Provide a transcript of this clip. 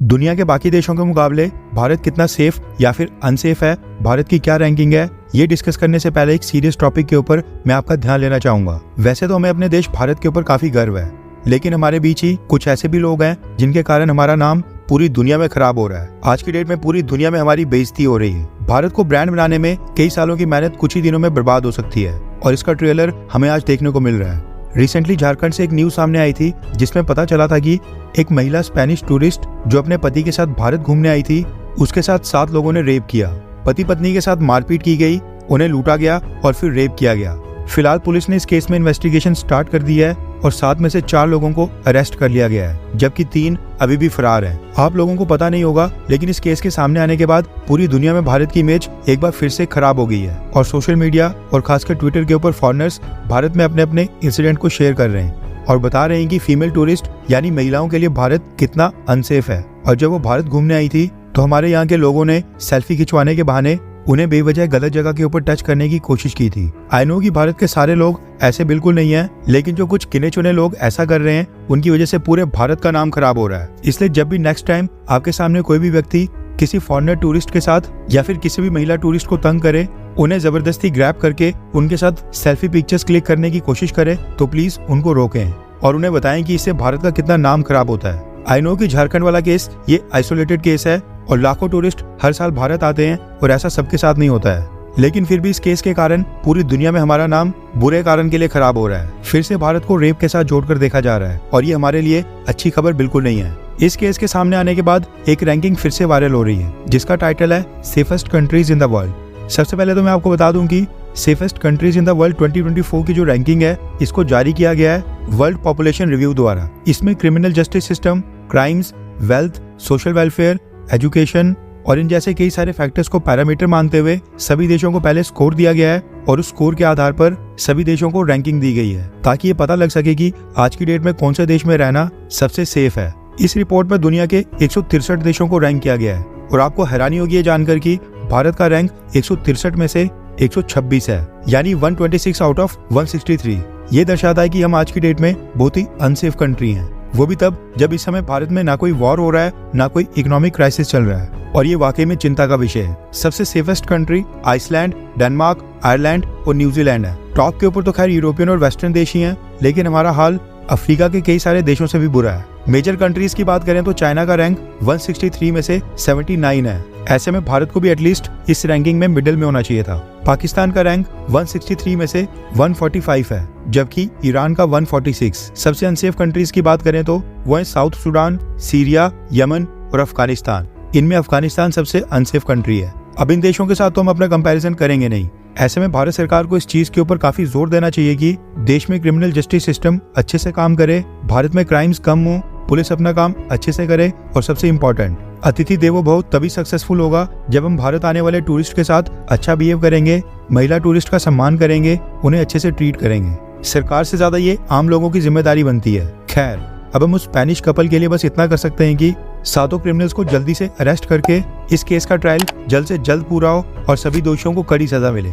दुनिया के बाकी देशों के मुकाबले भारत कितना सेफ या फिर अनसेफ है, भारत की क्या रैंकिंग है, ये डिस्कस करने से पहले एक सीरियस टॉपिक के ऊपर मैं आपका ध्यान लेना चाहूंगा। वैसे तो हमें अपने देश भारत के ऊपर काफी गर्व है, लेकिन हमारे बीच ही कुछ ऐसे भी लोग हैं जिनके कारण हमारा नाम पूरी दुनिया में खराब हो रहा है। आज की डेट में पूरी दुनिया में हमारी बेइज्जती हो रही है। भारत को ब्रांड बनाने में कई सालों की मेहनत कुछ ही दिनों में बर्बाद हो सकती है और इसका ट्रेलर हमें आज देखने को मिल रहा है। रिसेंटली झारखंड से एक न्यूज सामने आई थी जिसमें पता चला था कि एक महिला स्पेनिश टूरिस्ट जो अपने पति के साथ भारत घूमने आई थी, उसके साथ 7 लोगों ने रेप किया। पति पत्नी के साथ मारपीट की गई, उन्हें लूटा गया और फिर रेप किया गया। फिलहाल पुलिस ने इस केस में इन्वेस्टिगेशन स्टार्ट कर दी है और 7 में से 4 लोगों को अरेस्ट कर लिया गया है, जबकि 3 अभी भी फरार हैं। आप लोगों को पता नहीं होगा, लेकिन इस केस के सामने आने के बाद पूरी दुनिया में भारत की इमेज एक बार फिर से खराब हो गई है और सोशल मीडिया और खासकर ट्विटर के ऊपर फॉरेनर्स भारत में अपने अपने इंसिडेंट को शेयर कर रहे हैं और बता रहे हैं कि फीमेल टूरिस्ट यानी महिलाओं के लिए भारत कितना अनसेफ है। और जब वो भारत घूमने आई थी तो हमारे यहाँ के लोगों ने सेल्फी खिंचवाने के बहाने उन्हें बेवजह गलत जगह के ऊपर टच करने की कोशिश की थी। आई नो कि भारत के सारे लोग ऐसे बिल्कुल नहीं हैं, लेकिन जो कुछ गिने चुने लोग ऐसा कर रहे हैं उनकी वजह से पूरे भारत का नाम खराब हो रहा है। इसलिए जब भी नेक्स्ट टाइम आपके सामने कोई भी व्यक्ति किसी फॉरेनर टूरिस्ट के साथ या फिर किसी भी महिला टूरिस्ट को तंग करे, उन्हें जबरदस्ती ग्रैब करके उनके साथ सेल्फी पिक्चर्स क्लिक करने की कोशिश करे, तो प्लीज उनको रोकें और उन्हें बताएं कि इससे भारत का कितना नाम खराब होता है। आई नो कि झारखंड वाला केस ये आइसोलेटेड केस है और लाखों टूरिस्ट हर साल भारत आते हैं और ऐसा सबके साथ नहीं होता है, लेकिन फिर भी इस केस के कारण पूरी दुनिया में हमारा नाम बुरे कारण के लिए खराब हो रहा है। फिर से भारत को रेप के साथ जोड़कर देखा जा रहा है और ये हमारे लिए अच्छी खबर बिल्कुल नहीं है। इस केस के सामने आने के बाद एक रैंकिंग फिर से वायरल हो रही है जिसका टाइटल है safest countries in the world. सबसे पहले तो मैं आपको बता दूं कि safest countries in the world 2024 की जो रैंकिंग है, इसको जारी किया गया है वर्ल्ड पॉपुलेशन रिव्यू द्वारा। इसमें criminal justice system, crimes, wealth, social welfare, education और इन जैसे कई सारे फैक्टर्स को पैरामीटर मानते हुए सभी देशों को पहले स्कोर दिया गया है और उस स्कोर के आधार पर सभी देशों को रैंकिंग दी गई है ताकि ये पता लग सके कि आज की डेट में कौन से देश में रहना सबसे सेफ है। इस रिपोर्ट में दुनिया के 163 देशों को रैंक किया गया है और आपको हैरानी होगी ये जानकर कि भारत का रैंक 163 में से 126 है, यानी 126 आउट ऑफ 163। ये दर्शाता है कि हम आज की डेट में बहुत ही अनसेफ कंट्री हैं, वो भी तब जब इस समय भारत में ना कोई वॉर हो रहा है ना कोई इकोनॉमिक क्राइसिस चल रहा है और ये वाकई में चिंता का विषय है। सबसे safest country Iceland, Denmark, Ireland और न्यूजीलैंड है। टॉप के ऊपर तो खैर यूरोपियन और वेस्टर्न देश ही हैं, लेकिन हमारा हाल अफ्रीका के कई सारे देशों से भी बुरा है। मेजर कंट्रीज की बात करें तो चाइना का रैंक 163 में से 79 है। ऐसे में भारत को भी एटलीस्ट इस रैंकिंग में मिडिल में होना चाहिए था। पाकिस्तान का रैंक 163 में से 145 है, जबकि ईरान का 146। सबसे अनसेफ कंट्रीज की बात करें तो वो है साउथ सुडान, सीरिया, यमन और अफगानिस्तान। इनमें अफगानिस्तान सबसे अनसेफ कंट्री है। अब इन देशों के साथ तो हम अपना कंपैरिजन करेंगे नहीं। ऐसे में भारत सरकार को इस चीज के ऊपर काफी जोर देना चाहिए कि देश में क्रिमिनल जस्टिस सिस्टम अच्छे से काम करे, भारत में क्राइम्स कम हो, पुलिस अपना काम अच्छे से करे और सबसे इम्पोर्टेंट, अतिथि देवो भव तभी सक्सेसफुल होगा जब हम भारत आने वाले टूरिस्ट के साथ अच्छा बिहेव करेंगे, महिला टूरिस्ट का सम्मान करेंगे, उन्हें अच्छे से ट्रीट करेंगे। सरकार से ज्यादा ये आम लोगों की जिम्मेदारी बनती है। खैर, अब हम उस स्पेनिश कपल के लिए बस इतना कर सकते हैं कि 7 क्रिमिनल्स को जल्दी से अरेस्ट करके इस केस का ट्रायल जल्द से जल्द पूरा हो और सभी दोषियों को कड़ी सजा मिले।